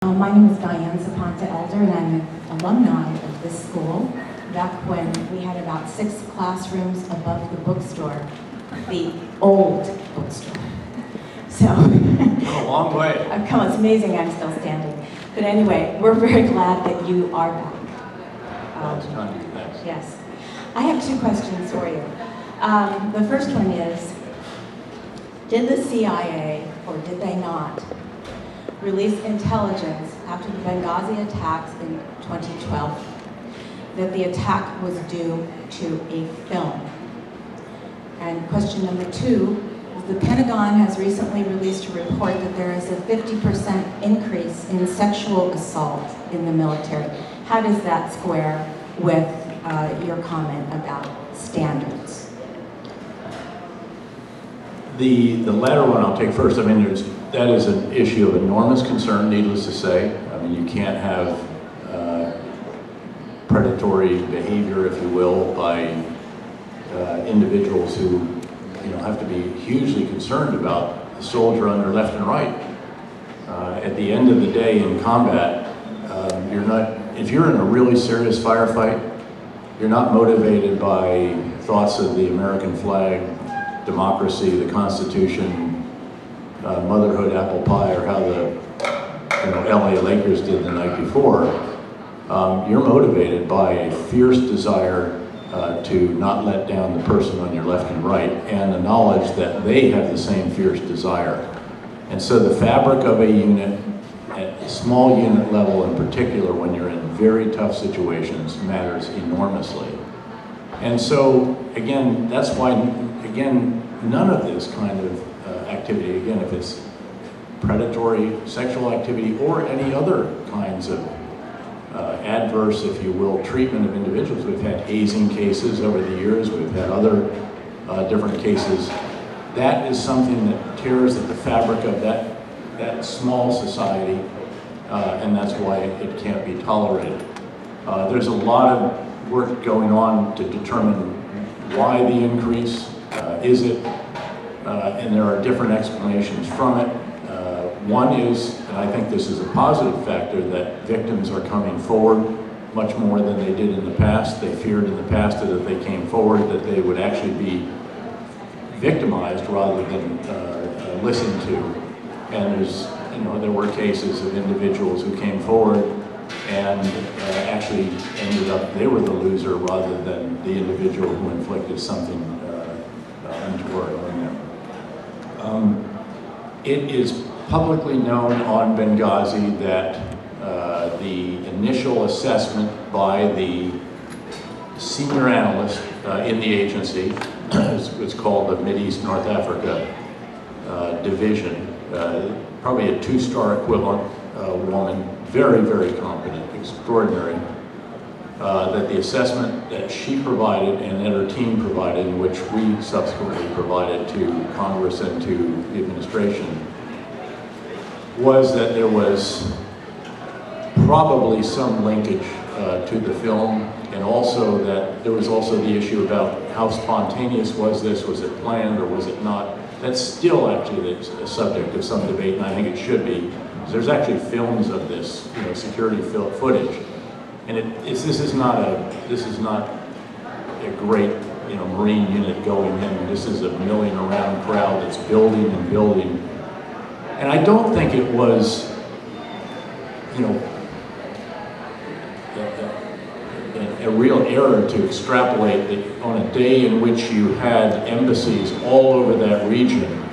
My name is Diane Zaponte Elder, and I'm an alumni of this school. Back when we had about 6 classrooms above the bookstore, the old bookstore. So, A long way. I've come, it's amazing I'm still standing. But anyway, we're very glad that you are back. That's kind of nice. Yes. I have 2 questions for you. The first one is, did the CIA, or did they not, release intelligence after the Benghazi attacks in 2012 that the attack was due to a film? And question number 2 is, the Pentagon has recently released a report that there is a 50% increase in sexual assault in the military. How does that square with your comment about standards? The latter one I'll take first. I mean, that is an issue of enormous concern, needless to say. I mean, you can't have predatory behavior, if you will, by individuals who, have to be hugely concerned about the soldier on their left and right. At the end of the day in combat, if you're in a really serious firefight, you're not motivated by thoughts of the American flag, democracy, the Constitution, motherhood, apple pie, or how the LA Lakers did the night before. You're motivated by a fierce desire to not let down the person on your left and right, and the knowledge that they have the same fierce desire. And so the fabric of a unit, at a small unit level in particular, when you're in very tough situations, matters enormously. And so, again, that's why, none of this kind of activity, again, if it's predatory sexual activity or any other kinds of adverse, if you will, treatment of individuals. We've had hazing cases over the years. We've had other different cases. That is something that tears at the fabric of that small society, and that's why it can't be tolerated. There's a lot of work going on to determine why the increase, is it, and there are different explanations from it. One is, and I think this is a positive factor, that victims are coming forward much more than they did in the past. They feared in the past that if they came forward that they would actually be victimized rather than listened to. And there were cases of individuals who came forward and actually ended up, they were the loser rather than the individual who inflicted something untoward on them. It is publicly known on Benghazi that the initial assessment by the senior analyst in the agency, it's called the Mideast North Africa Division, probably a 2-star equivalent woman, very, very competent, extraordinary, that the assessment that she provided and that her team provided, in which we subsequently provided to Congress and to the administration, was that there was probably some linkage to the film, and also that there was also the issue about how spontaneous was this, was it planned or was it not. That's still actually a subject of some debate, and I think it should be. There's actually films of this, security footage, and this is not a great, Marine unit going in. This is a milling around crowd that's building and building, and I don't think it was, a real error to extrapolate that on a day in which you had embassies all over that region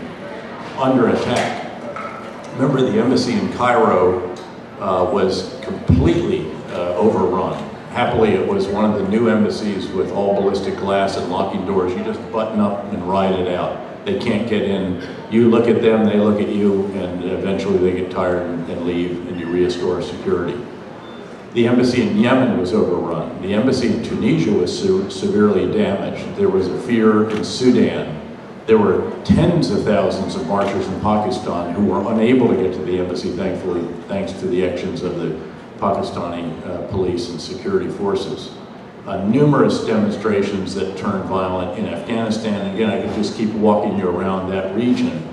under attack. Remember, the embassy in Cairo was completely overrun. Happily, it was one of the new embassies with all ballistic glass and locking doors. You just button up and ride it out. They can't get in. You look at them, they look at you, and eventually they get tired and leave, and you restore security. The embassy in Yemen was overrun. The embassy in Tunisia was severely damaged. There was a fear in Sudan. There were tens of thousands of marchers in Pakistan who were unable to get to the embassy, thankfully, thanks to the actions of the Pakistani police and security forces. Numerous demonstrations that turned violent in Afghanistan. Again, I could just keep walking you around that region.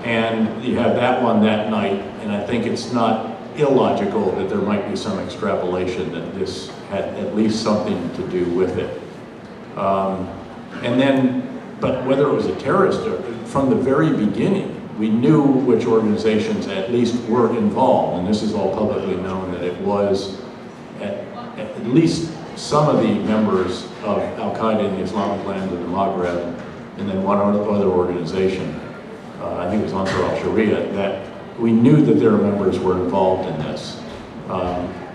And you have that one that night, and I think it's not illogical that there might be some extrapolation that this had at least something to do with it. But whether it was a terrorist, from the very beginning, we knew which organizations at least were involved, and this is all publicly known that it was at least some of the members of Al-Qaeda in the Islamic lands of the Maghreb, and then one other organization, I think it was Ansar al-Sharia, that we knew that their members were involved in this.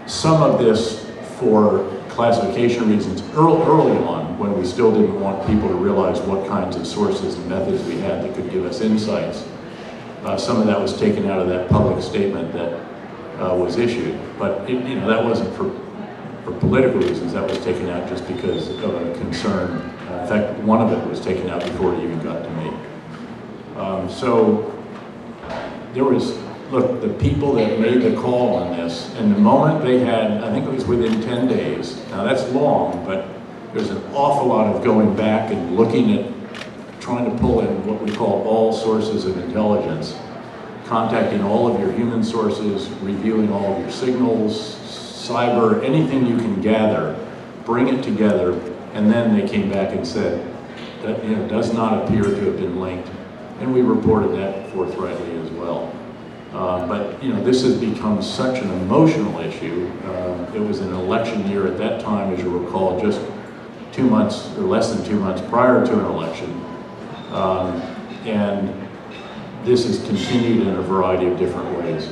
Some of this for classification reasons early on, when we still didn't want people to realize what kinds of sources and methods we had that could give us insights. Some of that was taken out of that public statement that was issued, but that wasn't for political reasons. That was taken out just because of a concern. In fact, one of it was taken out before it even got to me. So there was, look, the people that made the call on this, and the moment they had, I think it was within 10 days. Now that's long, but there's an awful lot of going back and looking at, trying to pull in what we call all sources of intelligence, contacting all of your human sources, reviewing all of your signals, cyber, anything you can gather, bring it together, and then they came back and said that does not appear to have been linked, and we reported that forthrightly as well. But this has become such an emotional issue. It was an election year at that time, as you recall, just 2 months or less than 2 months prior to an election, and this has continued in a variety of different ways.